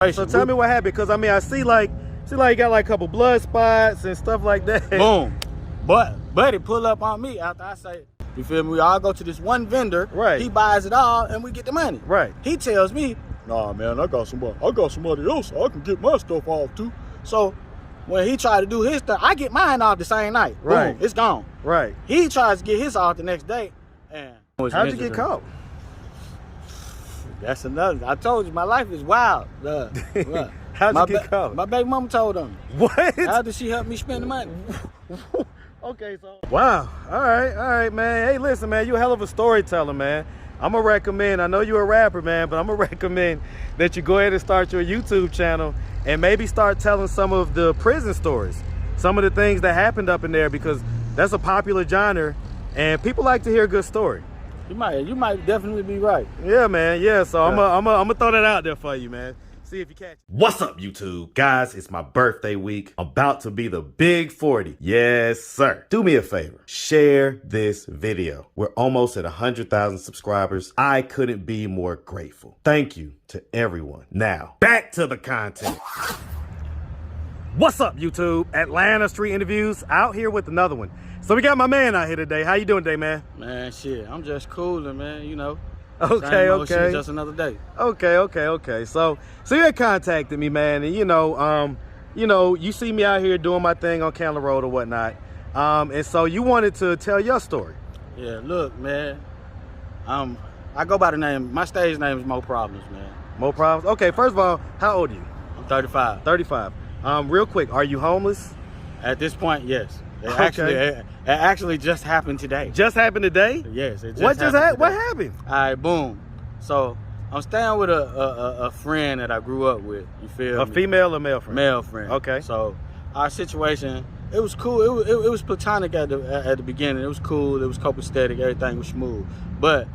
So tell me what happened, because I mean, I see like you got like a couple blood spots and stuff like that. Boom. But buddy pull up on me after I say, you feel me? We all go to this one vendor. Right. He buys it all and we get the money. Right. He tells me, nah, man, I got somebody else I can get my stuff off too. So when he tried to do his stuff, I get mine off the same night. Right. Boom, it's gone. Right. He tries to get his off the next day. And how'd you get caught? That's another. I told you, my life is wild. How'd you get caught? My baby mama told him. What? How did she help me spend the money? Okay, so. Wow. All right, man. Hey, listen, man, you a hell of a storyteller, man. I'm going to recommend, I know you're a rapper, man, but I'm going to recommend that you go ahead and start your YouTube channel and maybe start telling some of the prison stories, some of the things that happened up in there, because that's a popular genre and people like to hear a good story. You might definitely be right. Yeah, man. Yeah. So I'm gonna throw that out there for you, man. See if you catch it. What's up, YouTube? Guys, it's my birthday week. I'm about to be the big 40. Yes, sir. Do me a favor. Share this video. We're almost at 100,000 subscribers. I couldn't be more grateful. Thank you to everyone. Now, back to the content. What's up, YouTube? Atlanta Street Interviews out here with another one. So we got my man out here today. How you doing today, man? Man, shit, I'm just cooling, man, you know. Okay. Shit, just another day. Okay. So you had contacted me, man, and you know, you see me out here doing my thing on Candler Road or whatnot. And so you wanted to tell your story. Yeah, look, man. I go by the name, my stage name is Mo3 man. Mo3? Okay, first of all, how old are you? I'm 35. 35. Real quick, are you homeless? At this point, yes. It actually just happened today. Just happened today? Yes, it just What just happened? What today. happened? All right, boom. So I'm staying with a friend that I grew up with. You feel me? A female or male friend? Male friend. Okay. So our situation, it was cool. It was platonic at the beginning. It was cool. It was copacetic. Everything was smooth. But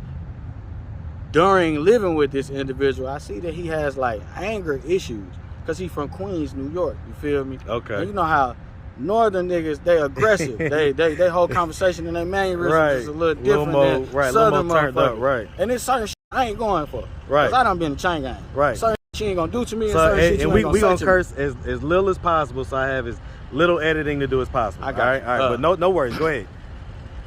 during living with this individual, I see that he has like anger issues because he's from Queens, New York. You feel me? Okay. And you know how northern niggas, they aggressive. they whole conversation in their mannerisms is a little different than southern motherfuckers. Right. And it's certain shit I ain't going for. Right. Cause I done been in the chain gang. Right. Certain shit she ain't gonna do to me, So, and certain shit you and ain't we gonna say curse to me. as little as possible, so I have as little editing to do as possible. I got it. All right. But no worries. Go ahead.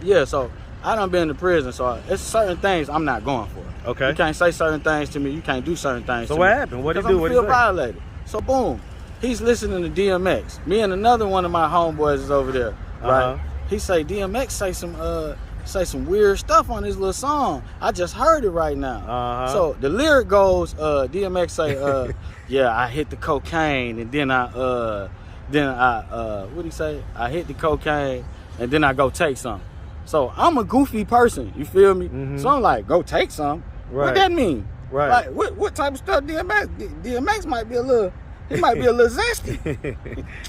Yeah, so I done been to prison, so it's certain things I'm not going for. Okay. You can't say certain things to me. You can't do certain things to me. So what happened? What did he do? What I feel violated. So boom, he's listening to DMX. Me and another one of my homeboys is over there. Right. He say DMX say some weird stuff on his little song. I just heard it right now. So the lyric goes, DMX say, yeah, I hit the cocaine and then I what'd he say? I hit the cocaine and then I go take some. So I'm a goofy person, you feel me? So I'm like, go take some. Right. What that mean? Right. Like what type of stuff DMX might be a little, he might be a little zesty.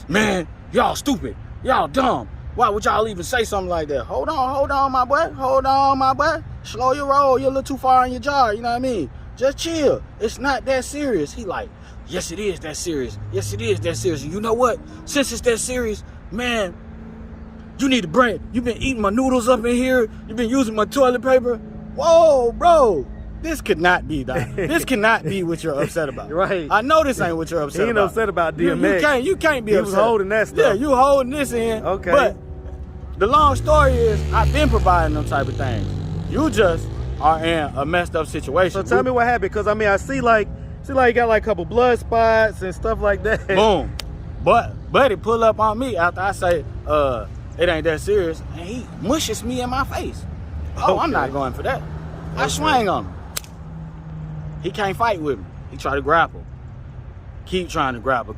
Man, y'all stupid. Y'all dumb. Why would y'all even say something like that? Hold on, my boy. Hold on, my boy. Slow your roll. You're a little too far in your jar. You know what I mean? Just chill. It's not that serious. He like, yes, it is that serious. Yes, it is that serious. And you know what? Since it's that serious, man, you need to bring. You've been eating my noodles up in here. You've been using my toilet paper. Whoa, bro. This could not be that. This cannot be what you're upset about. Right. I know this ain't what you're upset about. He ain't upset about DMX. You can't be upset. He was holding that stuff. Yeah, you holding this in. Okay. But the long story is, I've been providing them type of things. You just are in a messed up situation. So tell me what happened, because I mean, I see like you got like a couple blood spots and stuff like that. Boom. But buddy pull up on me after I say, it ain't that serious, and he mushes me in my face. Oh, I'm not going for that. I swing on him. He can't fight with me. He try to grapple. Keep trying to grapple.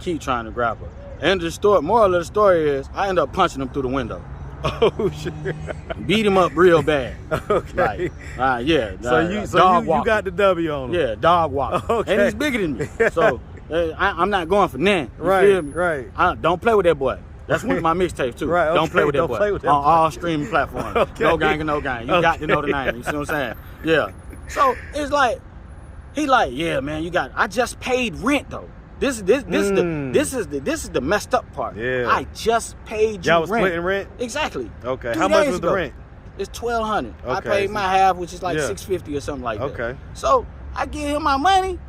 End of the story, moral of the story is, I end up punching him through the window. Oh shit! Beat him up real bad. Okay. Like, yeah. So you got the W on him. Yeah, dog walk. Okay. And he's bigger than me. So I'm not going for none. You Right. feel me? Right. Don't play with that boy. That's one of my mixtapes too. Right. Don't play with that Don't boy. play with that on boy. all streaming platforms. Okay. No gang and no gang. You got to know the name. You see what I'm saying? Yeah. So it's like, he like, yeah, man, I just paid rent though. This is the messed up part. Yeah. I just paid you Y'all was rent. splitting rent? Exactly. Okay. 3 How much days was the ago. rent? It's $1,200. I Okay. paid my half, which is like Yeah. $650 or something like that. Okay. So I give him my money.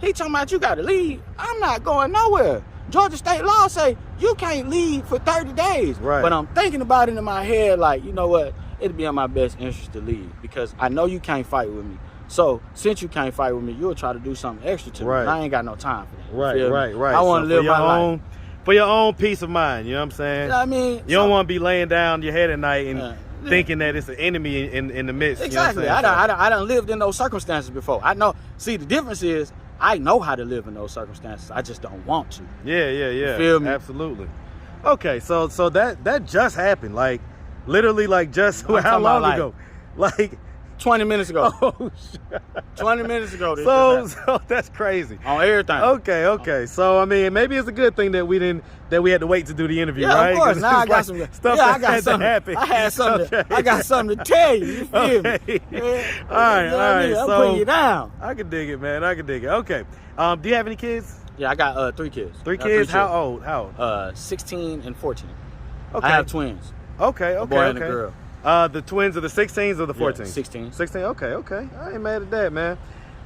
He talking about you got to leave. I'm not going nowhere. Georgia state law say you can't leave for 30 days. Right. But I'm thinking about it in my head like, you know what? It'd be in my best interest to leave because I know you can't fight with me. So since you can't fight with me, you'll try to do something extra to me. And I ain't got no time for that. Right. I want to live my life. For your own peace of mind, you know what I'm saying? I mean, you don't want to be laying down your head at night and thinking that it's an enemy in the midst. Exactly. You know I done lived in those circumstances before. I know. See, the difference is I know how to live in those circumstances. I just don't want to. Yeah. You feel me? Absolutely. Okay, so that just happened, like literally, like just how long ago? Like 20 minutes ago. Oh, shit. 20 minutes ago. So that's crazy. On everything. Okay. So I mean, maybe it's a good thing that we had to wait to do the interview, right? Of course. Now I got some stuff. I got something. Happen. I had something. Okay. I got something to tell you. You feel me? Yeah. All right. I'm so putting you down. I can dig it, man. I can dig it. Okay. Do you have any kids? Yeah, I got 3 kids. 3 kids? How old? 16 and 14. Okay. I have twins. Okay. A boy and a girl. The twins are the 16s or the 14s? Yeah, 16. 16. Okay. I ain't mad at that, man.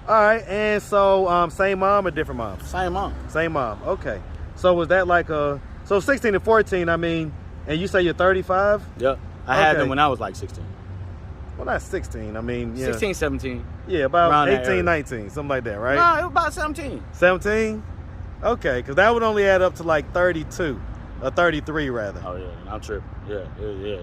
All right. And so, same mom or different moms? Same mom. Same mom. Okay. So was that like so 16 and 14? I mean, and you say you're 35? Yep. I had them when I was like 16. Well, not 16. I mean, yeah. 16, 17. Yeah, about 18, 19, something like that, right? No, it was about 17. 17? Okay, because that would only add up to like 32. Or 33 rather. Oh yeah, I'm tripping. Yeah.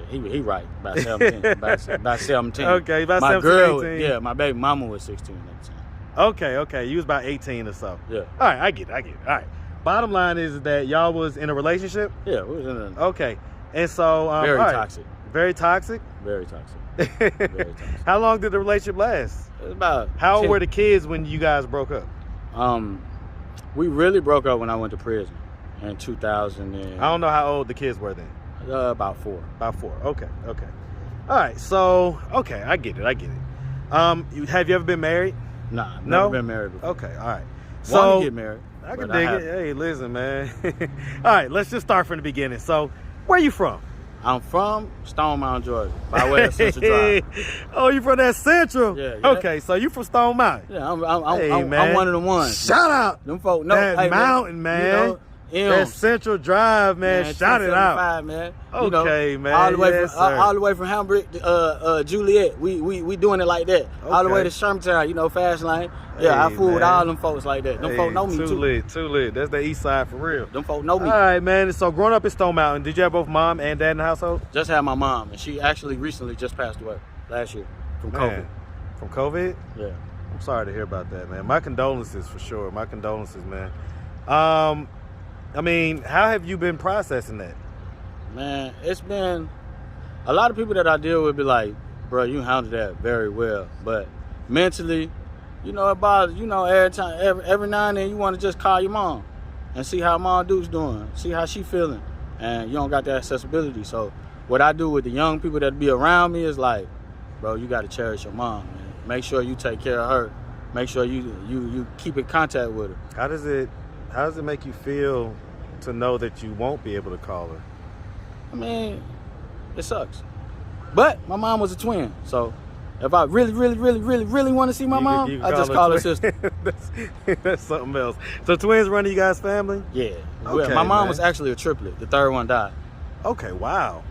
He right. About 17. about 17. Okay, about my 17, girl, 18. Yeah, my baby mama was 16 at the time. Okay. You was about 18 or so. Yeah. All right, I get it. All right. Bottom line is that y'all was in a relationship? Yeah, we was in a... Okay. And so... very toxic. Very toxic? Very toxic. Very toxic. How long did the relationship last? It was about... How old were the kids when you guys broke up? We really broke up when I went to prison. In 2000 and... I don't know how old the kids were then. About 4. About 4. Okay. All right. So, okay, I get it. Have you ever been married? Nah, I've never been married before. Okay. All right. So, want to get married. I can dig it. Hey, listen, man. All right, let's just start from the beginning. So, where you from? I'm from Stone Mountain, Georgia, by way of Central Drive. Oh, you from that Central? Yeah. Okay, so you from Stone Mountain? Yeah, I'm one of the ones. Shout out. Them folk, that mountain, man. You know, that Central Drive, man. Shout it out. Man. Okay, man. All the way from Hamburg to Juliet. We doing it like that. Okay. All the way to Shermantown, fast lane. Yeah, I fool with all them folks like that. Them folk know me too. Too lit. That's the east side for real. Them folk know me. All right, man. So growing up in Stone Mountain, did you have both mom and dad in the household? Just had my mom, and she actually recently just passed away last year from COVID. From COVID? Yeah. I'm sorry to hear about that, man. My condolences for sure. My condolences, man. I mean, how have you been processing that? Man, it's been a lot of people that I deal with be like, bro, you handled that very well. But mentally, it bothers, every now and then you want to just call your mom and see how Mom Duke's doing, see how she feeling. And you don't got that accessibility. So what I do with the young people that be around me is like, bro, you got to cherish your mom, man. Make sure you take care of her. Make sure you keep in contact with her. How does it make you feel to know that you won't be able to call her? I mean, it sucks. But my mom was a twin, so if I really want to see my mom, I just call her sister. That's something else. So twins run in you guys' family? Yeah. Okay, well, my mom was actually a triplet. The third one died. Okay. Wow.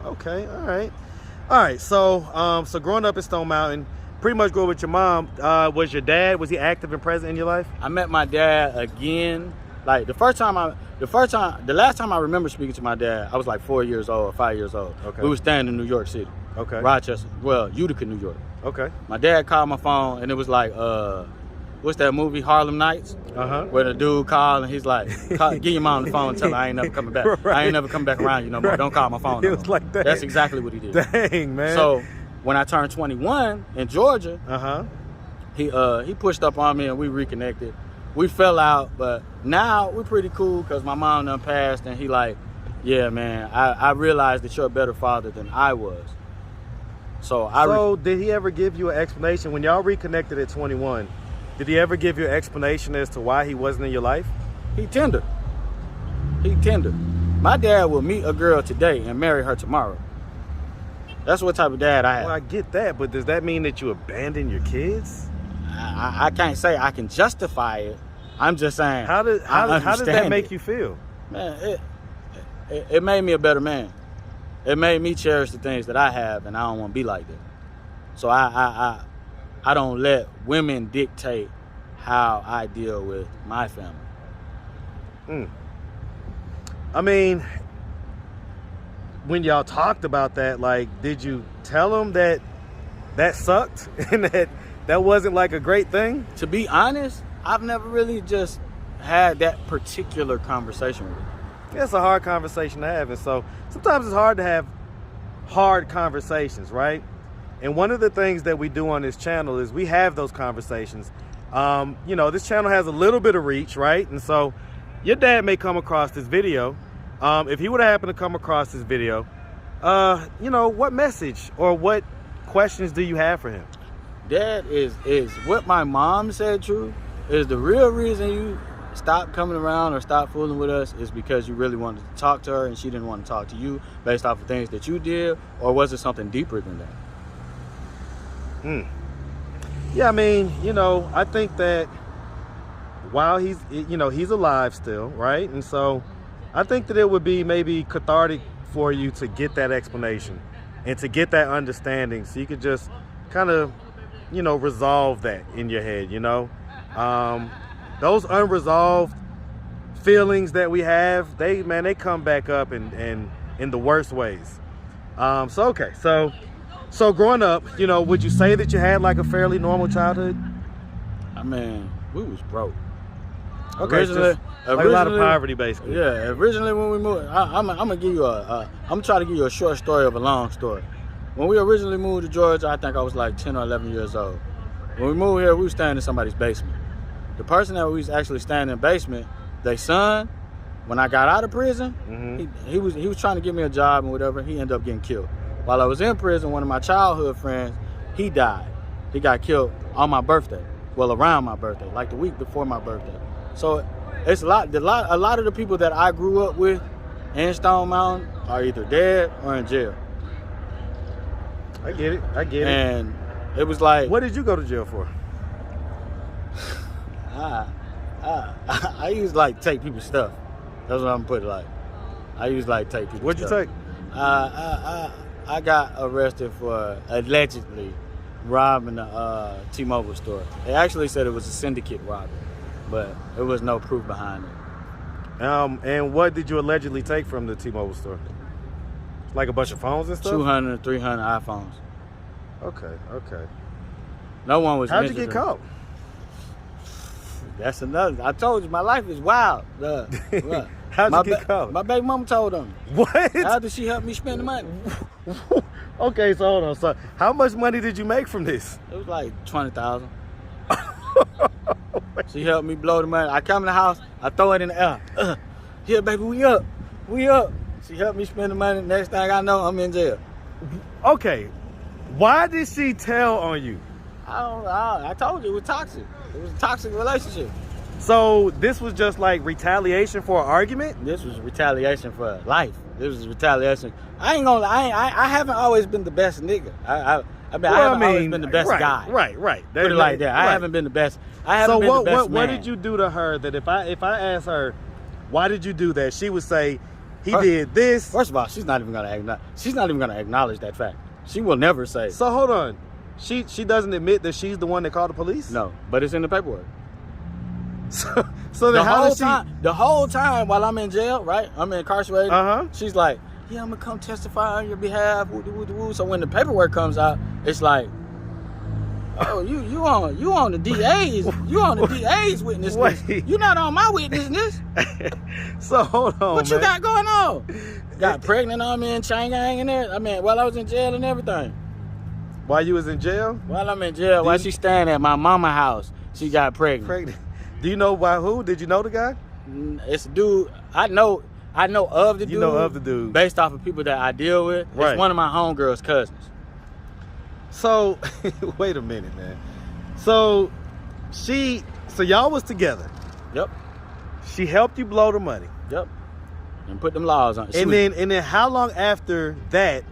Okay. All right. So growing up in Stone Mountain, pretty much grew up with your mom. Was your dad? Was he active and present in your life? I met my dad again. Like the last time I remember speaking to my dad, I was like 4 years old or 5 years old. Okay. We were staying in New York City. Okay. Rochester. Well, Utica, New York. Okay. My dad called my phone and it was like, what's that movie, Harlem Nights? Where the dude called and he's like, get your mom on the phone and tell her I ain't never coming back. Right. I ain't never coming back around you no more. Don't call my phone no more. It was like that. That's exactly what he did. Dang, man. So when I turned 21 in Georgia, he pushed up on me and we reconnected. We fell out, but now we're pretty cool because my mom done passed and he like, yeah, man, I realized that you're a better father than I was. So did he ever give you an explanation when y'all reconnected at 21? Did he ever give you an explanation as to why he wasn't in your life? He tender. My dad will meet a girl today and marry her tomorrow. That's what type of dad I have. Well, I get that, but does that mean that you abandon your kids? I can't say I can justify it, I'm just saying. How does that make you feel? Man, it made me a better man. It made me cherish the things that I have, and I don't want to be like that. So I don't let women dictate how I deal with my family. I mean, when y'all talked about that, like, did you tell them that sucked and that wasn't like a great thing? To be honest, I've never really just had that particular conversation with her. It's a hard conversation to have, and so sometimes it's hard to have hard conversations, right? And one of the things that we do on this channel is we have those conversations. This channel has a little bit of reach, right? And so your dad may come across this video. If he would have happened to come across this video, what message or what questions do you have for him? Dad, is what my mom said true? Is the real reason you stopped coming around or stopped fooling with us is because you really wanted to talk to her and she didn't want to talk to you based off of things that you did, or was it something deeper than that? Yeah, I mean, I think that while he's alive still, right? And so I think that it would be maybe cathartic for you to get that explanation and to get that understanding so you could just kind of, resolve that in your head, Those unresolved feelings that we have, they come back up in the worst ways. So growing up, would you say that you had like a fairly normal childhood? I mean, we was broke. Okay, originally, a lot of poverty, basically. Yeah, originally when we moved, I'm gonna give you I'm trying to give you a short story of a long story. When we originally moved to Georgia, I think I was like 10 or 11 years old. When we moved here, we were staying in somebody's basement. The person that we was actually staying in the basement, their son, when I got out of prison, he was trying to give me a job and whatever. He ended up getting killed. While I was in prison, one of my childhood friends, he died. He got killed on my birthday. Well, around my birthday, like the week before my birthday. So it's a lot of the people that I grew up with in Stone Mountain are either dead or in jail. I get it. And it was like, what did you go to jail for? I used to like take people's stuff. That's what I'm gonna put it like. I used to like take people's What'd you stuff. take? I got arrested for allegedly robbing a T-Mobile store. They actually said it was a syndicate robbery, but there was no proof behind it. And what did you allegedly take from the T-Mobile store? Like a bunch of phones and stuff? 200, 300 iPhones. Okay. No one was. How'd you get caught? That's another. I told you, my life is wild. Look, How'd you get caught? My baby mama told them. What? How did she help me spend the money? Okay, so hold on. So how much money did you make from this? It was like 20,000. She helped me blow the money. I come in the house, I throw it in the air. Here, baby, we up. She helped me spend the money. Next thing I know, I'm in jail. Okay, why did she tell on you? I don't know. I told you it was toxic. It was a toxic relationship. So this was just like retaliation for an argument? This was retaliation for life. This was retaliation. I ain't gonna lie. I haven't always been the best nigga. I haven't always been the best guy. Right. Put it like that. I haven't been the best. I haven't been the best man. What did you do to her that if I ask her, why did you do that? She would say, he did this. First of all, she's not even gonna acknowledge that fact. She will never say. So hold on. She doesn't admit that she's the one that called the police? No, but it's in the paperwork. So then the whole time while I'm in jail, right? I'm incarcerated. She's like, yeah, I'm gonna come testify on your behalf. Woo. So when the paperwork comes out, it's like, oh, you on the DA's, you on the DA's witness list. You not on my witness list. So hold on, what you got going on? Got pregnant on me in Shanghai and there. I mean, while I was in jail and everything. While you was in jail? While I'm in jail, while she's staying at my mama's house, she got pregnant. Do you know by who? Did you know the guy? It's a dude. I know of the dude. You know of the dude. Based off of people that I deal with. Right. It's one of my homegirl's cousins. So, wait a minute, man. So y'all was together. Yep. She helped you blow the money. Yep. And put them laws on. And then how long after that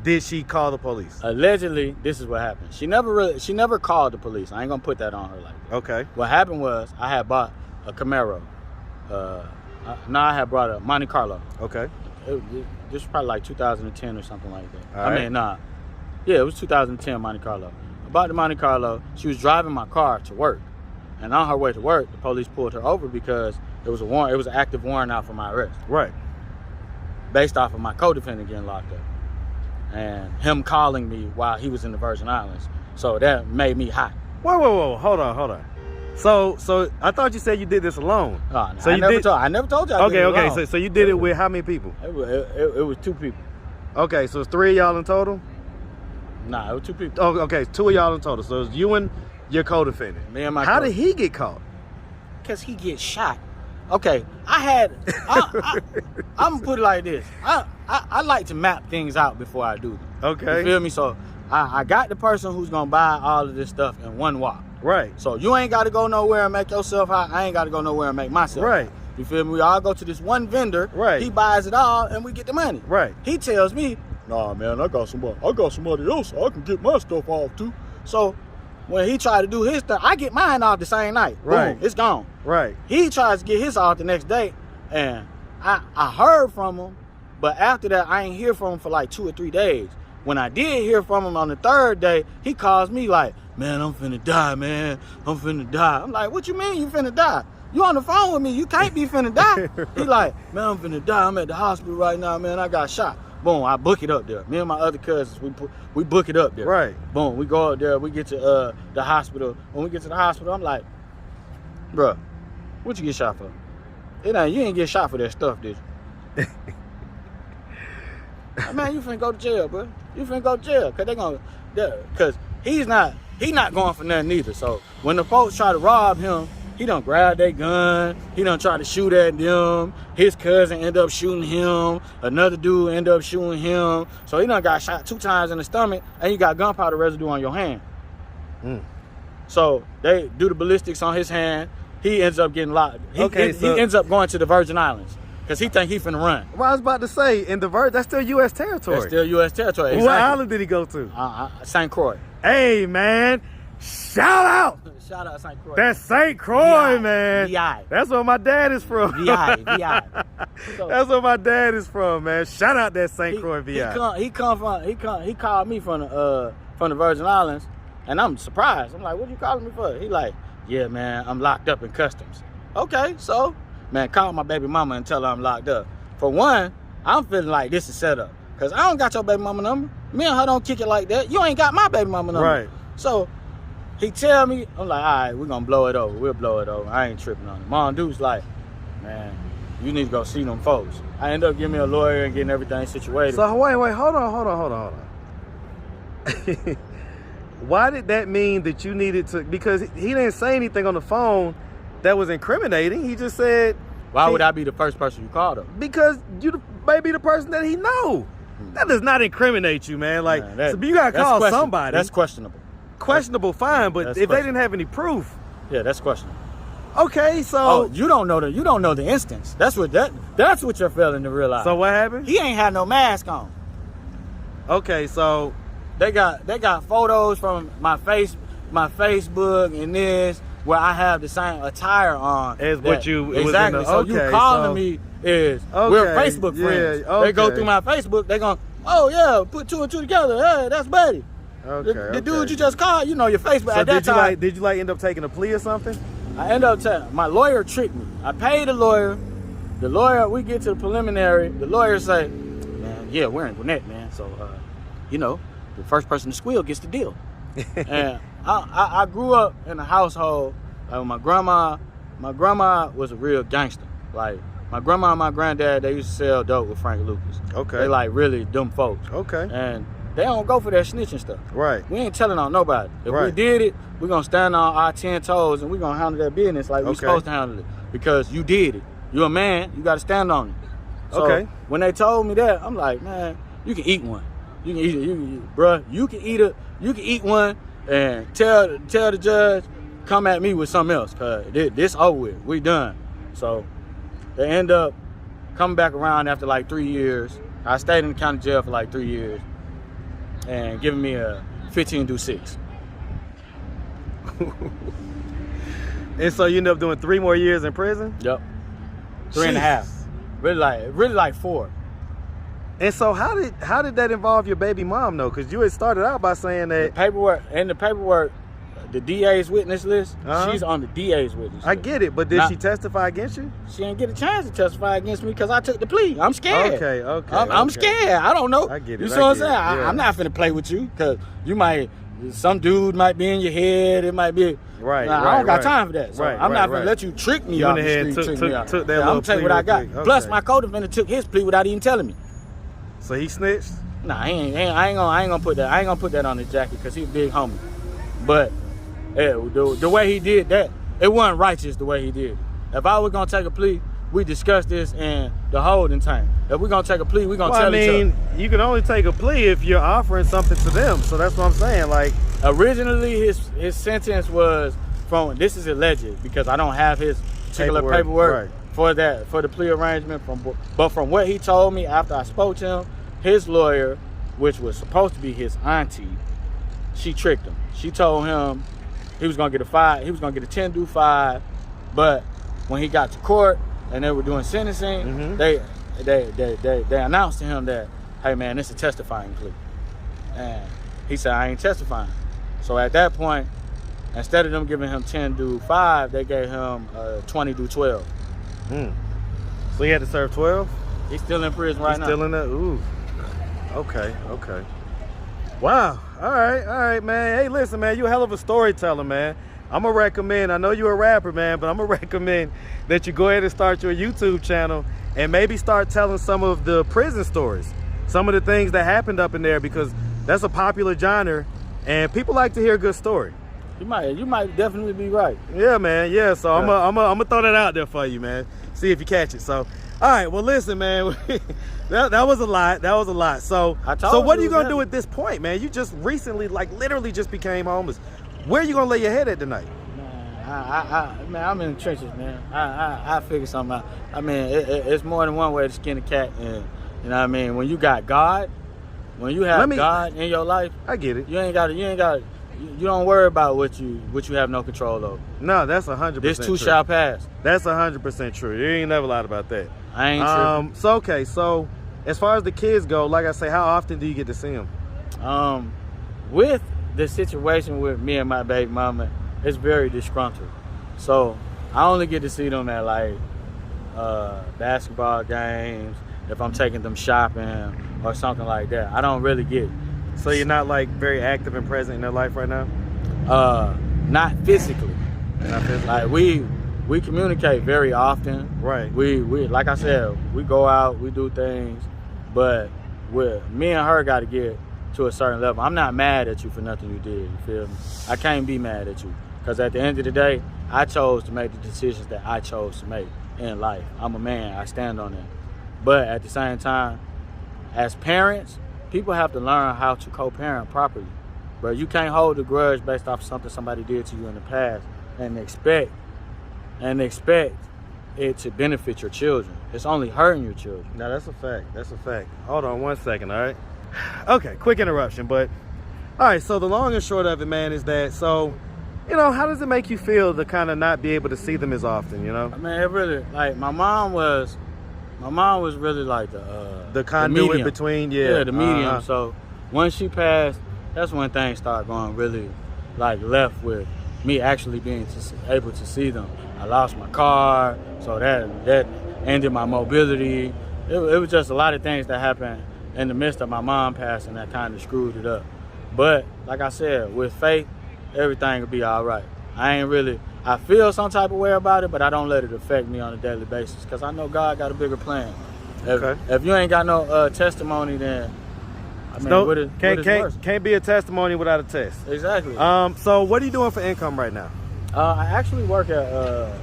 did she call the police? Allegedly, this is what happened. She never called the police. I ain't gonna put that on her like that. Okay. What happened was I had bought Camaro. I had brought a Monte Carlo. Okay. This was probably like 2010 or something like that. All right. Yeah, it was 2010 Monte Carlo. About the Monte Carlo, she was driving my car to work. And on her way to work, the police pulled her over because it was an active warrant out for my arrest. Right. Based off of my co-defendant getting locked up. And him calling me while he was in the Virgin Islands. So that made me hot. Whoa. Hold on. So I thought you said you did this alone. Oh, no, so I never told you I did it alone. Okay. So you did it with how many people? It was 2 people. Okay, so it's 3 of y'all in total? Nah, it was 2 people. Oh, okay, 2 of y'all in total. So it's you and your co-defendant. Me and my How did he get caught? Because he gets shot. Okay, I'm gonna put it like this. I like to map things out before I do them. Okay. You feel me? So I got the person who's gonna buy all of this stuff in one walk. Right. So you ain't gotta go nowhere and make yourself hot. I ain't gotta go nowhere and make myself right. hot. You feel me? We all go to this one vendor. Right. He buys it all and we get the money. Right. He tells me, nah man, I got somebody else so I can get my stuff off too. So when he tried to do his stuff, I get mine off the same night. Right. Boom, it's gone. Right. He tries to get his off the next day, and I heard from him, but after that, I ain't hear from him for like 2 or 3 days. When I did hear from him on the 3rd day, he calls me like, man, I'm finna die, man. I'm finna die. I'm like, what you mean you finna die? You on the phone with me. You can't be finna die. He like, man, I'm finna die. I'm at the hospital right now, man. I got shot. Boom, I book it up there. Me and my other cousins, we book it up there. Right. Boom, we go up there. We get to the hospital. When we get to the hospital, I'm like, bruh, what you get shot for? You ain't get shot for that stuff, did you? Man, you finna go to jail, bro. You finna go to jail, cause he's not going for nothing either. So when the folks try to rob him, he done grab their gun. He done try to shoot at them. His cousin end up shooting him. Another dude end up shooting him. So he done got shot 2 times in the stomach, and you got gunpowder residue on your hand. So they do the ballistics on his hand. He ends up getting locked. He ends up going to the Virgin Islands because he think he finna run. Well, I was about to say, in the that's still U.S. territory. That's still U.S. territory. Exactly. What island did he go to? St. Croix. Hey, man. Shout out. Shout out St. Croix. That's St. Croix, man. G-Ay. That's where my dad is from. G-Ay. So, that's where my dad is from, man. Shout out that St. Croix V.I. He called me from the Virgin Islands, and I'm surprised. I'm like, what you calling me for? He like, yeah, man, I'm locked up in customs. Okay, so, man, call my baby mama and tell her I'm locked up. For one, I'm feeling like this is set up, because I don't got your baby mama number. Me and her don't kick it like that. You ain't got my baby mama number. Right. So he tell me, I'm like, all right, we're going to blow it over. We'll blow it over. I ain't tripping on it. Mom dude's like, man, you need to go see them folks. I end up getting me a lawyer and getting everything situated. So wait, hold on. Why did that mean that you needed to, because he didn't say anything on the phone that was incriminating. He just said. Why would I be the first person you called him? Because you may be the person that he know. That does not incriminate you, man. Like, so you got to call somebody. That's questionable. Questionable, fine, but if they didn't have any proof. Yeah, that's questionable. Okay, so. Oh, you don't know the instance. That's what you're failing to realize. So what happened? He ain't had no mask on. Okay, so. They got photos from my Facebook and this where I have the same attire on. As what you exactly. Was in the, so you calling me is we're Facebook friends. Yeah, okay. They go through my Facebook. They going, oh yeah, put 2 and 2 together. Hey, that's Buddy. Okay. The dude you just called, your Facebook. So at that time. Did you end up taking a plea or something? I end up my lawyer tricked me. I paid the lawyer. The lawyer, we get to the preliminary. The lawyer say, man, yeah, we're in Gwinnett, man. So the first person to squeal gets the deal. And I grew up in a household like my grandma. My grandma was a real gangster. Like my grandma and my granddad, they used to sell dope with Frank Lucas. Okay. They like really dumb folks. Okay. And they don't go for that snitching stuff. Right. We ain't telling on nobody. If we did it, we're gonna stand on our 10 toes and we're gonna handle that business like we're supposed to handle it. Because you did it. You're a man. You got to stand on it. So when they told me that, I'm like, man, you can eat one. You can eat it, bruh. You can eat it. You can eat one and tell the judge, come at me with something else, cause this over with. We done. So they end up coming back around after like 3 years. I stayed in the county jail for like 3 years and giving me a 15-6. And so you end up doing 3 more years in prison? Yep. 3.5. Really like 4. And so how did that involve your baby mom though? Because you had started out by saying that the paperwork, the DA's witness list, she's on the DA's witness list. I get it, but did she testify against you? She didn't get a chance to testify against me because I took the plea. I'm scared. Okay. I'm scared. I don't know. I get it. You see what I'm saying? Yeah. I'm not finna play with you because some dude might be in your head. It might be. Right. I don't got time for that. So right. I'm not gonna let you trick me off the street. Took that I'm gonna tell you what I got. Okay. Plus, my co-defendant took his plea without even telling me. So he snitched? Nah, I ain't gonna put that. I ain't gonna put that on his jacket because he's a big homie. But the way he did that, it wasn't righteous the way he did. If I was gonna take a plea, we discussed this in the holding tank. If we're gonna take a plea, we're gonna tell each other. You can only take a plea if you're offering something to them. So that's what I'm saying. Like, originally, his sentence was from, this is alleged because I don't have his particular paperwork for the plea arrangement. But from what he told me after I spoke to him, his lawyer, which was supposed to be his auntie, she tricked him. She told him he was gonna get a 5. He was gonna get a 10-5. But when he got to court and they were doing sentencing, they announced to him that, hey man, this is a testifying plea. And he said, I ain't testifying. So at that point, instead of them giving him 10-5, they gave him 20-12. So he had to serve 12? He's still in prison right now. Still in there? Ooh. Okay. Wow. All right, man. Hey, listen, man, you a hell of a storyteller, man. I'm gonna recommend, I know you're a rapper, man, but I'm gonna recommend that you go ahead and start your YouTube channel and maybe start telling some of the prison stories, some of the things that happened up in there, because that's a popular genre and people like to hear a good story. You might definitely be right. Yeah, man. Yeah. So I'm gonna throw that out there for you, man. See if you catch it. So, all right. Well, listen, man. that was a lot. So what are you gonna do at this point, man? You just recently, like, literally just became homeless. Where are you gonna lay your head at tonight? Man, I'm in the trenches, man. I figure something out. I mean, it's more than one way to skin a cat, and you know what I mean. When you got God, when you have God in your life, I get it. You don't worry about what you have no control over. No, that's 100%. This too shall pass. That's 100% true. You ain't never lied about that. I ain't true. So as far as the kids go, like I say, how often do you get to see them? With the situation with me and my baby mama, it's very disgruntled. So I only get to see them at like basketball games, if I'm taking them shopping or something like that. I don't really get it. So you're not like very active and present in their life right now? Not physically. Not physically. Like we communicate very often. Right. We like I said, we go out, we do things, but me and her got to get to a certain level. I'm not mad at you for nothing you did. You feel me? I can't be mad at you because at the end of the day, I chose to make the decisions that I chose to make in life. I'm a man. I stand on that. But at the same time, as parents, people have to learn how to co-parent properly. But you can't hold a grudge based off of something somebody did to you in the past and expect it to benefit your children. It's only hurting your children. No, that's a fact. That's a fact. Hold on 1 second, all right? Okay, quick interruption, but all right, so the long and short of it, man, is that, so, you know, how does it make you feel to kind of not be able to see them as often, you know? I mean, it really, like, my mom was really like the conduit medium. between, the medium. So when she passed, that's when things started going really, like, left with me actually being able to see them. I lost my car, so that ended my mobility. It was just a lot of things that happened in the midst of my mom passing that kind of screwed it up. But like I said, with faith, everything will be all right. I feel some type of way about it, but I don't let it affect me on a daily basis because I know God got a bigger plan. If you ain't got no testimony, then I mean, can't be a testimony without a test. Exactly. So what are you doing for income right now? I actually work at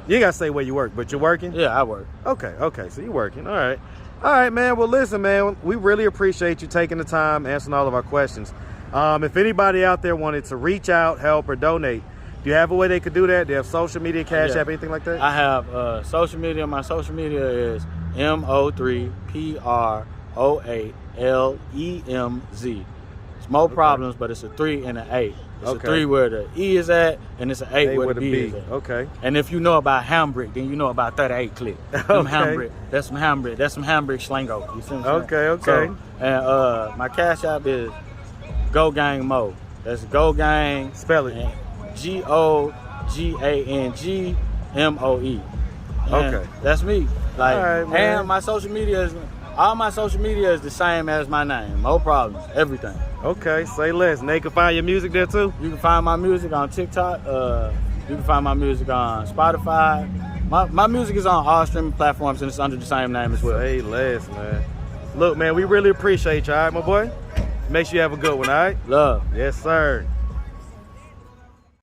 you gotta say where you work, but you're working? Yeah, I work. Okay, so you're working. All right, man. Well, listen, man, we really appreciate you taking the time, answering all of our questions. If anybody out there wanted to reach out, help, or donate, do you have a way they could do that? Do you have social media, Cash App, anything like that? I have social media. My social media is Mo3 Pro8lemz. It's Mo Problems, but it's a 3 and an 8. It's a 3 where the E is at, and it's an 8 where the B is at. Okay. And if you know about handbrake, then you know about 38 click. Okay. That's some handbrake. That's some handbrake slingo. You see what I'm saying? Okay. So, and my cash app is gogangmoe. That's gogangmoe. Spell it. Gogangmoe. Okay. That's me. Like, all right, man. and my social media is, all my social media is the same as my name. No problems. Everything. Okay, say less. And they can find your music there too? You can find my music on TikTok. You can find my music on Spotify. My music is on all streaming platforms, and it's under the same name as well. Say less, man. Look, man, we really appreciate you, all right, my boy? Make sure you have a good one, all right? Love. Yes, sir.